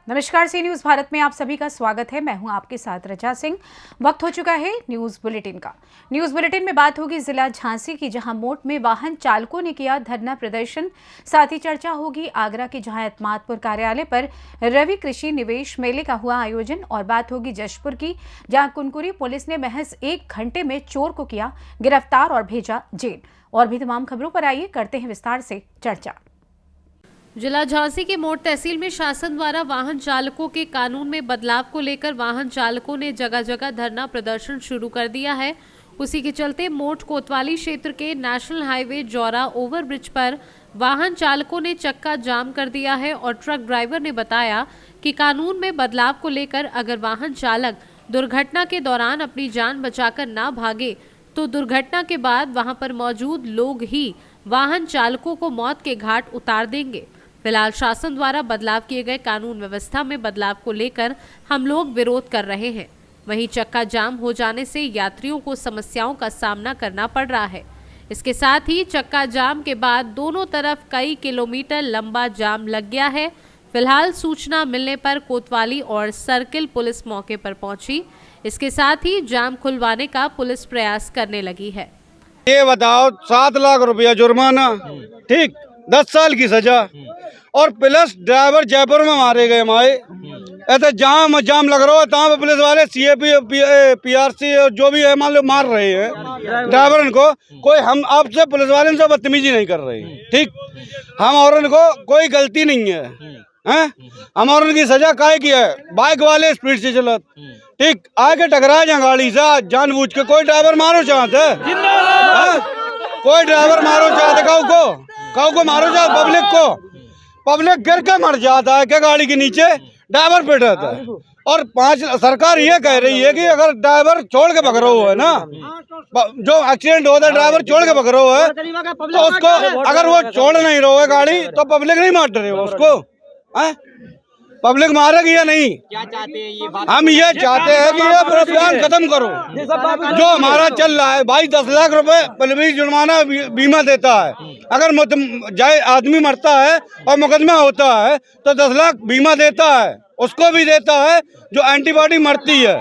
नमस्कार, सी न्यूज भारत में आप सभी का स्वागत है। मैं हूं आपके साथ रजा सिंह। वक्त हो चुका है न्यूज बुलेटिन का। न्यूज बुलेटिन में बात होगी जिला झांसी की, जहां मोट में वाहन चालकों ने किया धरना प्रदर्शन। साथ ही चर्चा होगी आगरा के, जहां एतमादपुर कार्यालय पर रवि कृषि निवेश मेले का हुआ आयोजन। और बात होगी जशपुर की, जहां कुनकुरी पुलिस ने महज 1 घंटे में चोर को किया गिरफ्तार और भेजा जेल। और भी तमाम खबरों पर आइए करते हैं विस्तार से चर्चा। जिला झांसी के मोट तहसील में शासन द्वारा वाहन चालकों के कानून में बदलाव को लेकर वाहन चालकों ने जगह जगह धरना प्रदर्शन शुरू कर दिया है। उसी के चलते मोट कोतवाली क्षेत्र के नेशनल हाईवे जौरा ओवरब्रिज पर वाहन चालकों ने चक्का जाम कर दिया है। और ट्रक ड्राइवर ने बताया कि कानून में बदलाव को लेकर अगर वाहन चालक दुर्घटना के दौरान अपनी जान बचाकर ना भागे तो दुर्घटना के बाद वहां पर मौजूद लोग ही वाहन चालकों को मौत के घाट उतार देंगे। फिलहाल शासन द्वारा बदलाव किए गए कानून व्यवस्था में बदलाव को लेकर हम लोग विरोध कर रहे हैं। वहीं चक्का जाम हो जाने से यात्रियों को समस्याओं का सामना करना पड़ रहा है। इसके साथ ही चक्का जाम के बाद दोनों तरफ कई किलोमीटर लंबा जाम लग गया है। फिलहाल सूचना मिलने पर कोतवाली और सर्किल पुलिस मौके पर पहुंची। इसके साथ ही जाम खुलवाने का पुलिस प्रयास करने लगी है। ये बताओ, 7 लाख रुपया जुर्माना, ठीक, 10 साल की सजा और प्लस ड्राइवर जयपुर में मारे गए हमारे। ऐसे जहाँ जाम लग रहा है तहाँ पे पुलिस वाले CAP PRC जो भी है मान लो मार रहे हैं ड्राइवर को। कोई हम आपसे पुलिस वाले से बदतमीजी नहीं कर रहे, ठीक। हम और उनको कोई गलती नहीं है, हैं? हम और उनकी सजा काहे की है? बाइक वाले स्पीड से चलत, ठीक, आके टकरा जाए गाड़ी से जानबूझ के। कोई ड्राइवर मारो चाहते, कोई ड्राइवर मारो चाहते, काऊ को मारो चाहते, पब्लिक गिर के मर जाता है क्या गाड़ी के नीचे, ड्राइवर पे रहता है। और 5 सरकार ये कह रही है कि अगर ड्राइवर छोड़ के पकड़ो है ना, जो एक्सीडेंट होता है ड्राइवर छोड़ के पकड़ो है तो उसको, अगर वो छोड़ नहीं रहा है गाड़ी तो पब्लिक नहीं मार रहे हो उसको, है? पब्लिक मारेगी या नहीं? क्या चाहते हैं ये बात? हम ये चाहते हैं कि ये प्रोत्साहन खत्म करो जो हमारा चल रहा है। भाई 10 लाख रुपए पुलिस जुर्माना बीमा देता है। अगर जाए आदमी मरता है और मुकदमा होता है तो 10 लाख बीमा देता है, उसको भी देता है जो एंटीबॉडी मरती है।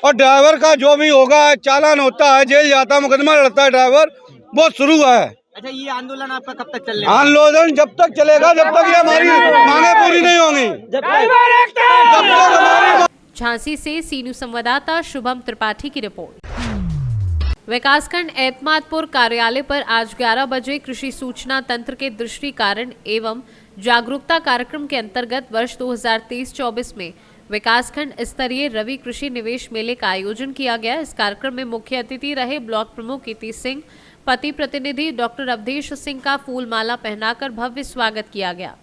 और ड्राइवर का जो भी होगा चालान होता है, जेल जाता है, मुकदमा लड़ता है ड्राइवर, वो शुरू है। अच्छा, ये आंदोलन आपका कब तक चलेगा? आंदोलन जब तक चलेगा जब तक ये हमारी मांगे पूरी नहीं होंगी। झांसी से सी न्यूज संवाददाता शुभम त्रिपाठी की रिपोर्ट। विकासखंड एतमादपुर कार्यालय पर आज 11 बजे कृषि सूचना तंत्र के दृष्टिकारण एवं जागरूकता कार्यक्रम के अंतर्गत वर्ष 2023-24 में विकासखंड स्तरीय रवि कृषि निवेश मेले का आयोजन किया गया। इस कार्यक्रम में मुख्य अतिथि रहे ब्लॉक प्रमुख कीर्ति सिंह, पति प्रतिनिधि डॉक्टर अवधेश सिंह का फूलमाला पहनाकर भव्य स्वागत किया गया।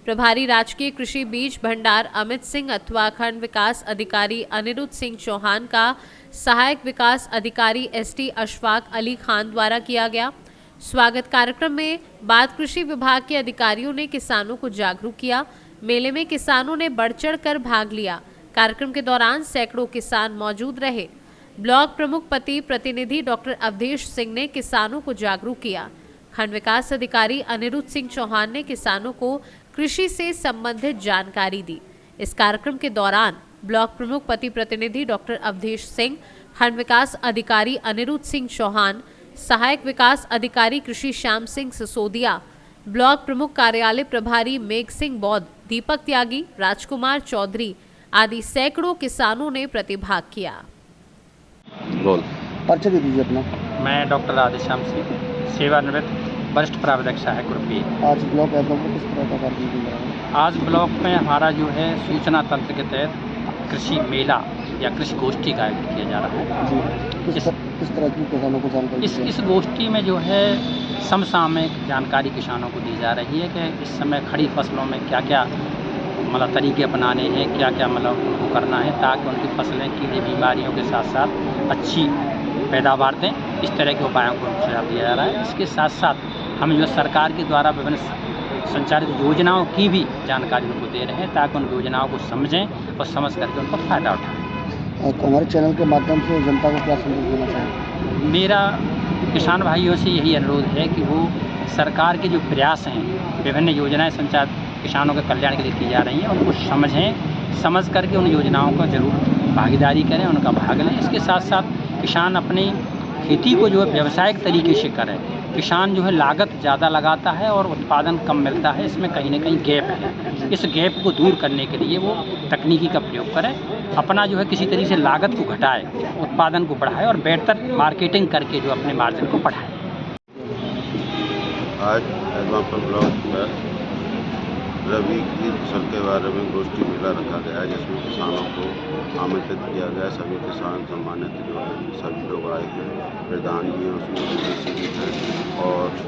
प्रभारी राजकीय कृषि बीज भंडार अमित सिंह अथवा खंड विकास अधिकारी अनिरुद्ध सिंह चौहान का सहायक विकास अधिकारी ST अशफाक अली खान द्वारा किया गया। स्वागत कार्यक्रम में बाद कृषि विभाग के अधिकारियों ने किसानों को जागरूक किया। मेले में किसानों ने बढ़ चढ़ कर भाग लिया। कार्यक्रम के दौरान सैकड़ों किसान मौजूद रहे। ब्लॉक प्रमुख पति प्रतिनिधि डॉक्टर अवधेश सिंह ने किसानों को जागरूक किया। खंड विकास अधिकारी अनिरुद्ध सिंह चौहान ने किसानों को कृषि से संबंधित जानकारी दी। इस कार्यक्रम के दौरान ब्लॉक प्रमुख पति प्रतिनिधि डॉक्टर अवधेश सिंह, खंड विकास अधिकारी अनिरुद्ध सिंह चौहान, सहायक विकास अधिकारी कृषि श्याम सिंह सिसोदिया, ब्लॉक प्रमुख कार्यालय प्रभारी मेघ सिंह बौद्ध, दीपक त्यागी, राजकुमार चौधरी आदि सैकड़ों किसानों ने प्रतिभाग किया। परिचय दे दीजिए अपना। मैं डॉक्टर राधेश्याम सिंह, सेवानिवृत्त वरिष्ठ प्राविधिक सहायक ग्रुप बी। आज ब्लॉक एतमादपुर किस तरह का कार्यक्रम किया जा रहा है? आज ब्लॉक में हमारा जो है सूचना तंत्र के तहत कृषि मेला या कृषि गोष्ठी का आयोजन किया जा रहा है। किस तरह की किसानों को जानकारी? इस गोष्ठी में जो है समसामयिक जानकारी किसानों को दी जा रही है कि इस समय खड़ी फसलों में क्या क्या मतलब तरीके अपनाने हैं, क्या क्या मतलब उनको करना है ताकि उनकी फसलें कीड़े बीमारियों के साथ साथ अच्छी पैदावार दें। इस तरह के उपायों को सुझाव दिया जा रहा है। इसके साथ साथ हम जो सरकार के द्वारा विभिन्न संचालित योजनाओं की भी जानकारी उनको दे रहे हैं ताकि उन योजनाओं को समझें और समझ करके उनका फ़ायदा उठाएं। हमारे चैनल के माध्यम से जनता को क्या संदेश देना चाहिए? मेरा किसान भाइयों से यही अनुरोध है कि वो सरकार के जो प्रयास हैं, विभिन्न योजनाएं संचालित किसानों के कल्याण के लिए की जा रही हैं, उनको समझें समझ करके उन योजनाओं का जरूर भागीदारी करें, उनका भाग लें। इसके साथ साथ किसान अपनी खेती को जो है व्यावसायिक तरीके से करें। किसान जो है लागत ज़्यादा लगाता है और उत्पादन कम मिलता है, इसमें कहीं ना कहीं गैप है। इस गैप को दूर करने के लिए वो तकनीकी का प्रयोग करें, अपना जो है किसी तरीके से लागत को घटाए, उत्पादन को बढ़ाए और बेहतर मार्केटिंग करके जो अपने मार्जिन को बढ़ाए। आज एडवांपुर ब्लॉक पर रबी की फसल के बारे में गोष्ठी मेला रखा गया है, जिसमें किसानों को आमंत्रित किया गया। सभी किसान सम्मानित जो है सभी लोग आए हैं, प्रधान जी उसमें कृषि भी हैं और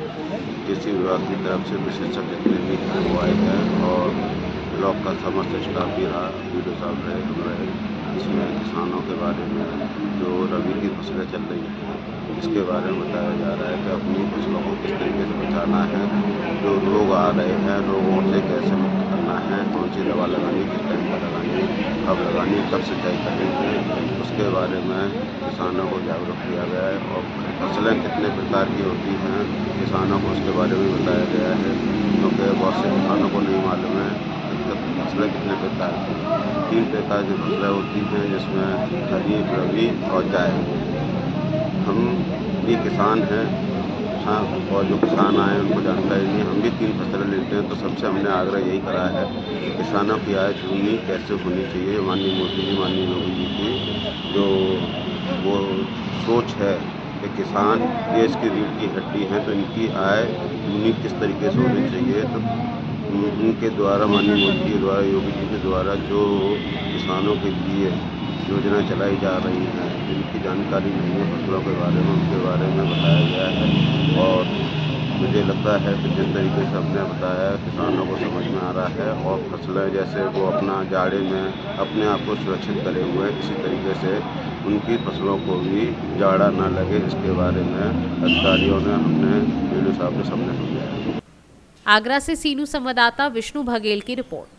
कृषि विभाग की तरफ से विशेषज्ञ जितने भी हैं वो आए हैं और ब्लॉक का समस्त स्टाफ भी रहा, वीडियो साहब रहे, हम रहे। इसमें किसानों के बारे में जो रबी की फसलें चल रही हैं इसके बारे में बताया जा रहा है कि अपनी फसलों को किस तरीके से बचाना है, जो रोग आ रहे हैं रोगों से कैसे मुक्त करना है, कौन सी दवा लगानी, किस टाइम पर लगानी, कब लगानी, कब सिंचाई करनी, उसके बारे में किसानों को जागरूक किया गया है। और फसलें कितने प्रकार की होती हैं किसानों को उसके बारे में बताया गया है, क्योंकि बहुत से किसानों को नहीं मालूम है फसलें कितने प्रकार की। 3 प्रकार की फसलें होती हैं, जिसमें खरीफ, रबी और जायद। हम भी किसान हैं और जो किसान आए उनको जानकारी नहीं, हम भी 3 फसलें लेते हैं, तो सबसे हमने आग्रह यही करा है कि किसानों की आय दुगनी कैसे होनी चाहिए। माननीय मोदी जी, माननीय योगी जी की जो वो सोच है कि किसान देश की रीढ़ की हड्डी हैं, तो इनकी आय दुगनी किस तरीके से होनी चाहिए। तो उनके द्वारा, माननीय मोदी जी के द्वारा, योगी जी के द्वारा जो किसानों के लिए योजना चलाई जा रही हैं, जिनकी जानकारी नहीं है फसलों के बारे में, उनके बारे में बताया गया है। और मुझे लगता है कि जिस तरीके से हमने बताया किसानों को समझ में आ रहा है और फसलें जैसे वो अपना जाड़े में अपने आप को सुरक्षित करे हुए हैं, इसी तरीके से उनकी फसलों को भी जाड़ा ना लगे, इसके बारे में अधिकारियों ने हमने वीडियो साहब के सामने समझाया। आगरा से सीनू संवाददाता विष्णु बघेल की रिपोर्ट।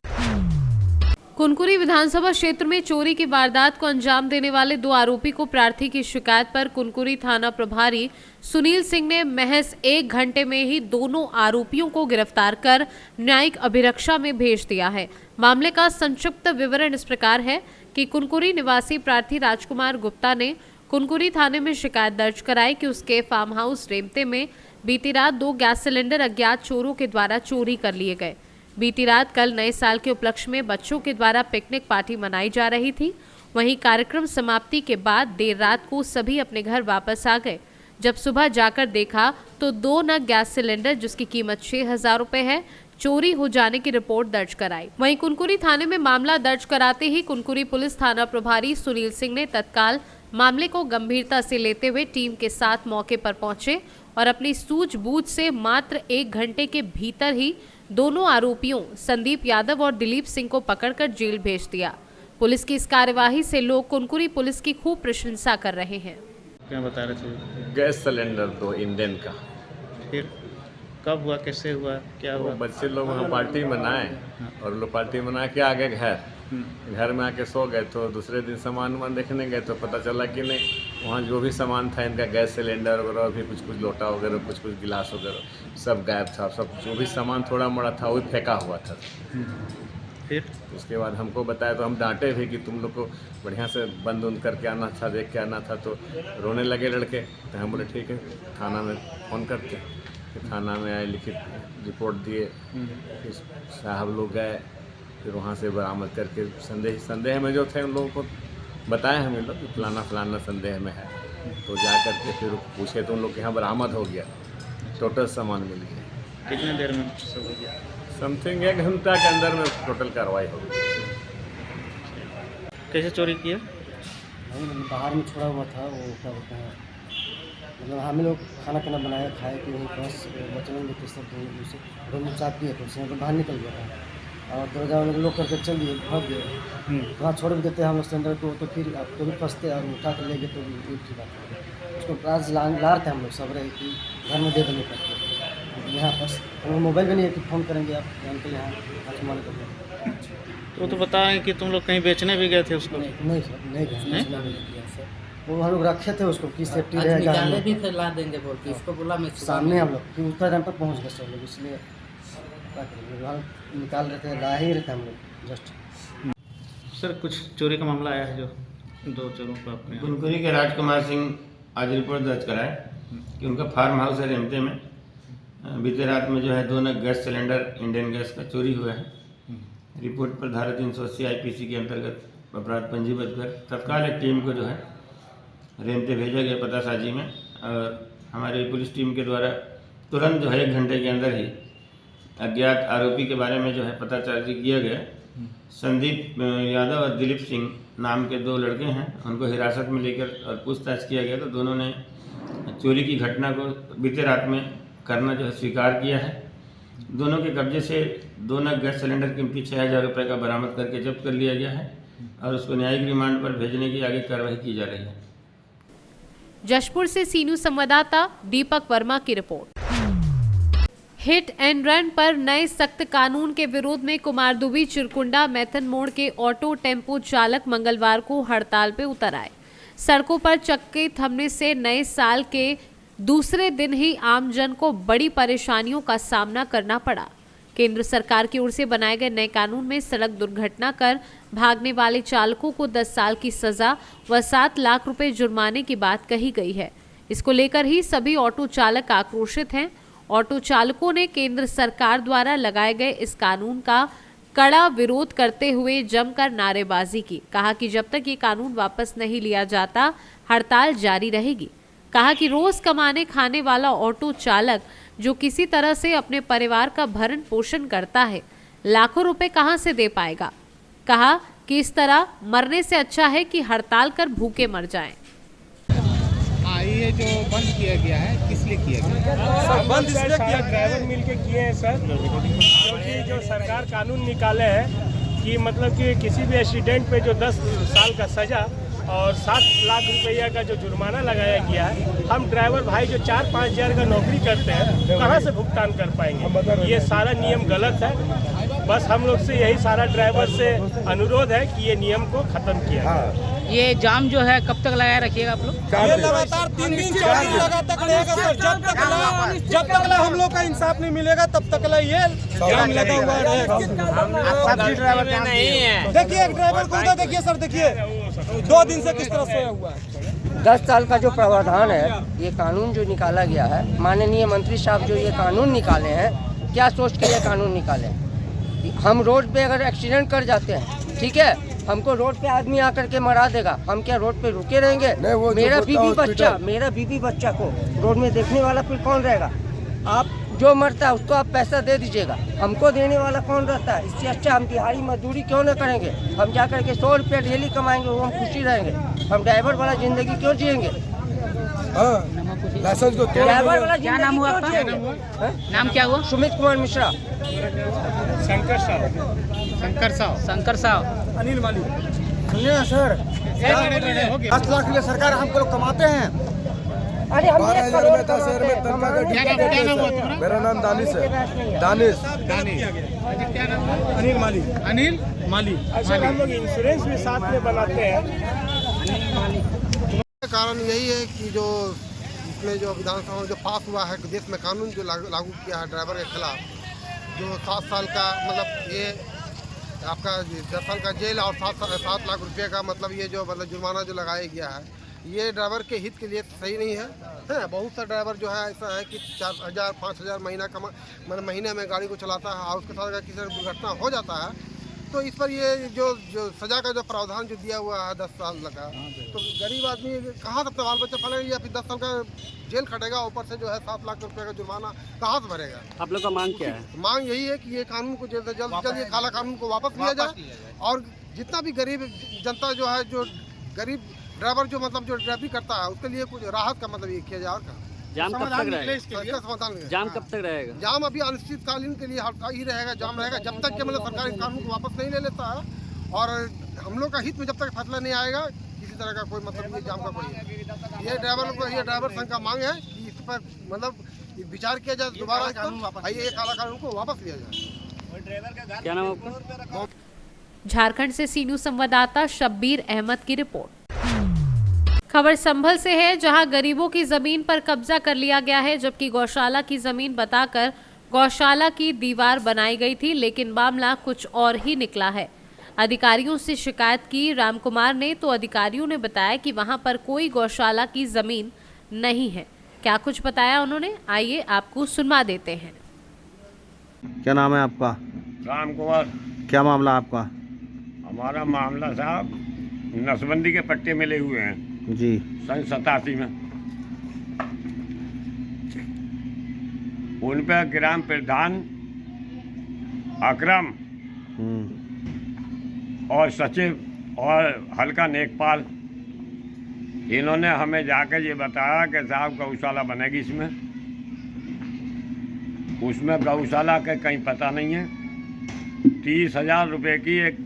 कुनकुरी विधानसभा क्षेत्र में चोरी की वारदात को अंजाम देने वाले 2 आरोपी को प्रार्थी की शिकायत पर कुनकुरी थाना प्रभारी सुनील सिंह ने महज 1 घंटे में ही दोनों आरोपियों को गिरफ्तार कर न्यायिक अभिरक्षा में भेज दिया है। मामले का संक्षिप्त विवरण इस प्रकार है कि कुनकुरी निवासी प्रार्थी राजकुमार गुप्ता ने कुनकुरी थाने में शिकायत दर्ज कराई कि उसके फार्म हाउस रेमते में बीती रात 2 गैस सिलेंडर अज्ञात चोरों के द्वारा चोरी कर लिए गए। बीती रात कल नए साल के उपलक्ष्य में बच्चों के द्वारा पिकनिक पार्टी मनाई जा रही थी। वहीं कार्यक्रम समाप्ति के बाद देर रात को सभी अपने घर वापस आ गए। जब सुबह जाकर देखा तो 2 नग गैस सिलेंडर जिसकी कीमत 6,000 रुपए है चोरी हो जाने की रिपोर्ट दर्ज कराई। वहीं कुनकुरी थाने में मामला दर्ज कराते ही कुनकुरी पुलिस थाना प्रभारी सुनील सिंह ने तत्काल मामले को गंभीरता से लेते हुए टीम के साथ मौके पर पहुंचे और अपनी सूझबूझ से मात्र 1 घंटे के भीतर ही दोनों आरोपियों संदीप यादव और दिलीप सिंह को पकड़कर जेल भेज दिया। पुलिस की इस कार्यवाही से लोग कुनकुरी पुलिस की खूब प्रशंसा कर रहे हैं। क्या बता रहे थे? गैस सिलेंडर 2 इंडियन का। फिर कब हुआ, कैसे हुआ, क्या हुआ? बच्चे लोग वहाँ पार्टी मनाए और लोग पार्टी मना के आ गए घर में आके सो गए। तो दूसरे दिन सामान वामान देखने गए तो पता चला कि नहीं, वहाँ जो भी सामान था इनका गैस सिलेंडर वगैरह भी कुछ लोटा वगैरह कुछ गिलास वगैरह सब गायब था। सब जो भी सामान थोड़ा मोड़ा था वही फेंका हुआ था। फिर उसके बाद हमको बताया तो हम डांटे भी कि तुम लोग को बढ़िया से बंद उंद करके आना था, देख के आना था। तो रोने लगे लड़के। तो हम बोले ठीक है, थाना में फ़ोन करते। फिर थाना में आए, लिखित रिपोर्ट दिए। फिर साहब लोग गए, फिर वहाँ से बरामद करके संदेह में जो थे उन लोगों को बताए हम लोग फलाना संदेह में है। तो जा करके फिर पूछे तो उन लोग के यहाँ बरामद हो गया, टोटल सामान मिल गया। कितने देर में सब हो गया? समथिंग 1 घंटा के अंदर में टोटल कार्रवाई हो गई। कैसे चोरी किया? बाहर में छोड़ा हुआ था वो, क्या बोलते हैं, मतलब हम लोग खाना पीना बनाया, खाए कि वहीं पास बचने में सब रूम साफ किए थे, उसमें तो बाहर निकल गया था और दरवाजा वाले लोग करके चल दिए, भाग गए। वहाँ छोड़ भी देते हैं हम लोग सिलेंडर को, तो फिर आप तो भी फंसते और उठा कर ले गए तो भी एक ही बात है। उसको प्राज ला रहे थे हम लोग सब रहे कि घर में दे देने करके। यहाँ पास मोबाइल भी नहीं है कि फ़ोन करेंगे आप जान के यहाँ हाथ मारे तो। तो बताएं कि तुम लोग कहीं बेचने भी गए थे उसको? नहीं सर, नहीं गए। वो हम लोग रखे थे उसको कि सेफ्टी रहेगा, भी थे ला देंगे बोल के इसको बोला मैं सामने हम लोग फिर उतना टाइम पर पहुँच गए सब लोग, इसलिए क्या करेंगे, वहाँ निकाल रहे थे, ला ही रहे थे हम लोग जस्ट। सर कुछ चोरी का मामला आया है जो 2 चोरों को आपने बुनकुरी के राजकुमार सिंह आज रिपोर्ट दर्ज कराए कि उनका फार्म हाउस है रेमते में बीते रात में जो है 2 नग गैस सिलेंडर इंडियन गैस का चोरी हुआ है। रिपोर्ट पर धारा 380 IPC के अंतर्गत अपराध पंजीबद्ध कर तत्काल एक टीम को जो है रेमते भेजा गया पतासाजी में, और हमारी पुलिस टीम के द्वारा तुरंत जो है 1 घंटे के अंदर ही अज्ञात आरोपी के बारे में जो है पतासाजी किया गया। संदीप यादव और दिलीप सिंह नाम के 2 लड़के हैं, उनको हिरासत में लेकर और पूछताछ किया गया तो दोनों ने चोरी की घटना को बीते रात में करना जो है स्वीकार किया है। दोनों के कब्जे से 2 नग गैस सिलेंडर कीमती 6,000 रुपये का बरामद करके जब्त कर लिया गया है और उसको न्यायिक रिमांड पर भेजने की आगे कार्रवाई की जा रही है। जशपुर से सी न्यूज संवाददाता दीपक वर्मा की रिपोर्ट। हिट एंड रन पर नए सख्त कानून के विरोध में कुमारदुबी चिरकुंडा मैथन मोड़ के ऑटो टेम्पो चालक मंगलवार को हड़ताल पे उतर आए। सड़कों पर चक्के थमने से नए साल के दूसरे दिन ही आमजन को बड़ी परेशानियों का सामना करना पड़ा। केंद्र सरकार की ओर से बनाए गए नए कानून में सड़क दुर्घटना कर भागने वाले चालकों को 10 साल की सजा व 7 लाख रुपए जुर्माने की बात कही गई है। इसको लेकर ही सभी ऑटो चालक आक्रोशित हैं। ऑटो चालकों ने केंद्र सरकार द्वारा लगाए गए इस कानून का कड़ा विरोध करते हुए जमकर नारेबाजी की। कहा कि जब तक ये कानून वापस नहीं लिया जाता हड़ताल जारी रहेगी। कहा कि रोज कमाने खाने वाला ऑटो चालक जो किसी तरह से अपने परिवार का भरण पोषण करता है लाखों रुपए कहां से दे पाएगा। कहा कि इस तरह मरने से अच्छा है कि हड़ताल कर भूखे मर जाएं। ये जो बंद किया गया है किस लिए किया गया? सर बंद इसलिए किया, ड्राइवर मिल के किए हैं सर, क्योंकि जो सरकार कानून निकाले हैं कि मतलब कि किसी भी एक्सीडेंट पे जो 10 साल का सजा और 7 लाख रुपया का जो जुर्माना लगाया गया है, हम ड्राइवर भाई जो 4-5 हज़ार का नौकरी करते हैं कहाँ से भुगतान कर पाएंगे। ये सारा नियम गलत है। बस हम लोग से यही सारा ड्राइवर से अनुरोध है कि ये नियम को खत्म किया जाए। ये जाम जो है कब तक लगाए रखिएगा आप लोग? ये लगातार 3 दिन 4 दिन लगातार रहेगा सर, जब तक हम लोग का इंसाफ नहीं मिलेगा तब तक ये जाम लगा हुआ रहेगा। सब्जी ड्राइवर नहीं है। देखिए एक ड्राइवर को उधर देखिए सर, देखिए 2 दिन से किस तरह सोया हुआ है। 10 साल का जो प्रावधान है, ये कानून जो निकाला गया है, माननीय मंत्री साहब जो ये कानून निकाले हैं, क्या सोच के ये कानून निकाले हैं? हम रोड पे अगर एक्सीडेंट कर जाते हैं, ठीक है, हमको रोड पे आदमी आकर के मरा देगा, हम क्या रोड पे रुके रहेंगे? मेरा बीबी बच्चा को रोड में देखने वाला फिर कौन रहेगा? आप जो मरता है उसको आप पैसा दे दीजिएगा, हमको देने वाला कौन रहता है? इससे अच्छा हम दिहाड़ी मजदूरी क्यों न करेंगे? हम जा कर के 100 रुपया डेली कमाएंगे, वो हम खुशी रहेंगे। हम ड्राइवर वाला जिंदगी क्यों जिएंगे? लाइसेंस को ड्राइवर वाला क्या नाम हुआ आपका? नाम क्या हुआ? सुमित कुमार मिश्रा। शंकर साहब। अनिल माली। सुनिए सर, 10 लाख के लिए सरकार हम लोग कमाते हैं। अरे हम 12,000 में 10,000 में तनख्वाह का। मेरा नाम दानिश है। दानिश अनिल माली। अच्छा हम लोग इंश्योरेंस भी साथ में बनाते हैं। कारण यही है कि जो इसमें जो विधानसभा में जो पास हुआ है देश में कानून जो लागू किया है ड्राइवर के खिलाफ, जो 7 साल का मतलब ये आपका 10 साल का जेल और 7 लाख रुपए का मतलब ये जो मतलब जुर्माना जो लगाया गया है, ये ड्राइवर के हित के लिए सही नहीं है। बहुत सा ड्राइवर जो है ऐसा है कि 4,000-5,000 महीना मतलब महीने में गाड़ी को चलाता है और उसके साथ अगर किसी दुर्घटना हो जाता है तो इस पर ये जो सजा का जो प्रावधान जो दिया हुआ है 10 साल लगा, तो गरीब आदमी कहाँ से बाल बच्चा पालेगा या फिर 10 साल का जेल खटेगा, ऊपर से जो है 7 लाख रुपए का जुर्माना कहाँ से भरेगा? आप लोग का मांग क्या है? मांग यही है कि ये कानून को जल्द से जल्द ये काला कानून को वापस लिया जाए और जितना भी गरीब जनता जो है, जो गरीब ड्राइवर जो मतलब जो ड्राइविंग करता है उसके लिए कुछ राहत का मतलब ये किया जाए। और जाम कब तक रहेगा? जाम कब तक रहेगा? जाम अभी अनिश्चितकालीन के लिए ही रहेगा, जाम रहेगा जब तक कि मतलब सरकार इस कानून को वापस नहीं ले लेता है और हम लोग का हित में जब तक फैसला नहीं आएगा किसी तरह का कोई मतलब ये जाम का कोई। ये ड्राइवर संघ का मांग है कि इस पर मतलब विचार किया जाए, दोबारा ये काला कानून को वापस लिया जाए। क्या नाम आपका? झारखंड से सी न्यूज संवाददाता शब्बीर अहमद की रिपोर्ट। खबर संभल से है, जहां गरीबों की जमीन पर कब्जा कर लिया गया है, जबकि गौशाला की जमीन बताकर गौशाला की दीवार बनाई गई थी, लेकिन मामला कुछ और ही निकला है। अधिकारियों से शिकायत की राम कुमार ने, तो अधिकारियों ने बताया कि वहां पर कोई गौशाला की जमीन नहीं है। क्या कुछ बताया उन्होंने, आइए आपको सुनवा देते हैं। क्या नाम है आपका? राम कुमार। क्या मामला आपका? हमारा मामला साहब नसबंदी के पट्टे मिले हुए हैं जी सन 87 में। उन पर ग्राम प्रधान अकरम और सचिव और हल्का नेकपाल, इन्होंने हमें जाकर ये बताया कि साहब गौशाला बनेगी इसमें। उसमें गौशाला का कहीं पता नहीं है। 30,000 रुपये की एक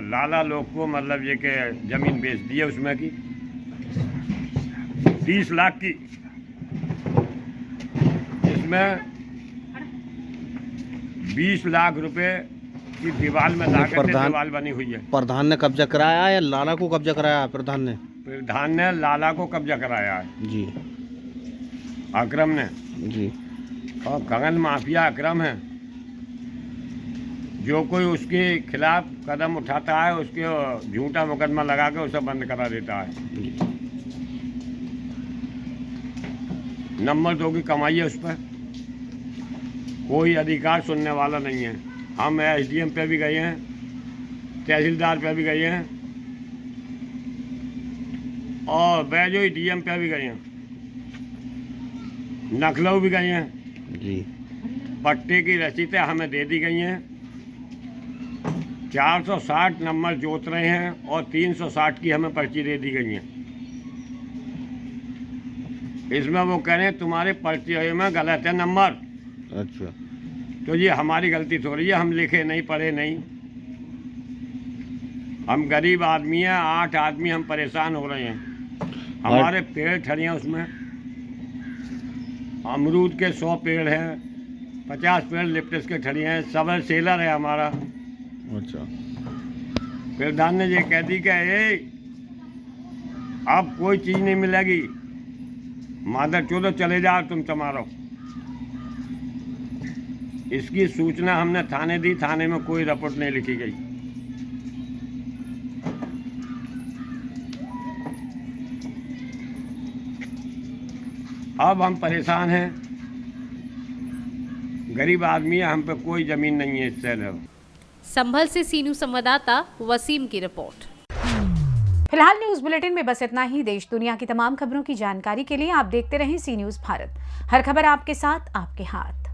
लाला लोग को मतलब ये कि ज़मीन बेच दी है उसमें की 30 लाख की। इसमें 20 लाख रुपए की दीवार में लागत दीवार बनी हुई है। प्रधान ने कब्जा कराया है या लाला को कब्जा कराया है? प्रधान ने लाला को कब्जा कराया है जी, अकरम ने जी। और खगन माफिया अकरम है। जो कोई उसके खिलाफ कदम उठाता है उसके झूठा मुकदमा लगा के उसे बंद करा देता है। नंबर 2 की कमाई है उस पर, कोई अधिकार सुनने वाला नहीं है। हम SDM पे भी गए हैं, तहसीलदार पे भी गए हैं और बैजोई DM पे भी गए हैं, नखलऊ भी गए हैं जी। पट्टे की रसीदें हमें दे दी गई हैं। 460 नंबर जोत रहे हैं और 360 की हमें पर्ची दे दी गई है। इसमें वो कह रहे हैं तुम्हारे पर्ची में गलत है नंबर। अच्छा, तो ये हमारी गलती थोड़ी है, हम लिखे नहीं पढ़े नहीं। हम गरीब आदमी हैं, 8 आदमी हम परेशान हो रहे हैं। हमारे पेड़ ठड़े हैं, उसमें अमरूद के 100 पेड़ हैं, 50 पेड़ लिप्टस के ठड़े हैं, सब सेलर है हमारा। अच्छा। प्रधान ने ये कह दी कि अब कोई चीज़ नहीं मिलेगी, मादर चोदो चले जाओ तुम तुम्हारो। इसकी सूचना हमने थाने दी, थाने में कोई रिपोर्ट नहीं लिखी गई। अब हम परेशान हैं, गरीब आदमी है, हम पे कोई जमीन नहीं है इस शहर में। संभल से सी न्यूज़ संवाददाता वसीम की रिपोर्ट। फिलहाल न्यूज बुलेटिन में बस इतना ही। देश दुनिया की तमाम खबरों की जानकारी के लिए आप देखते रहें सी न्यूज़ भारत। हर खबर आपके साथ, आपके हाथ।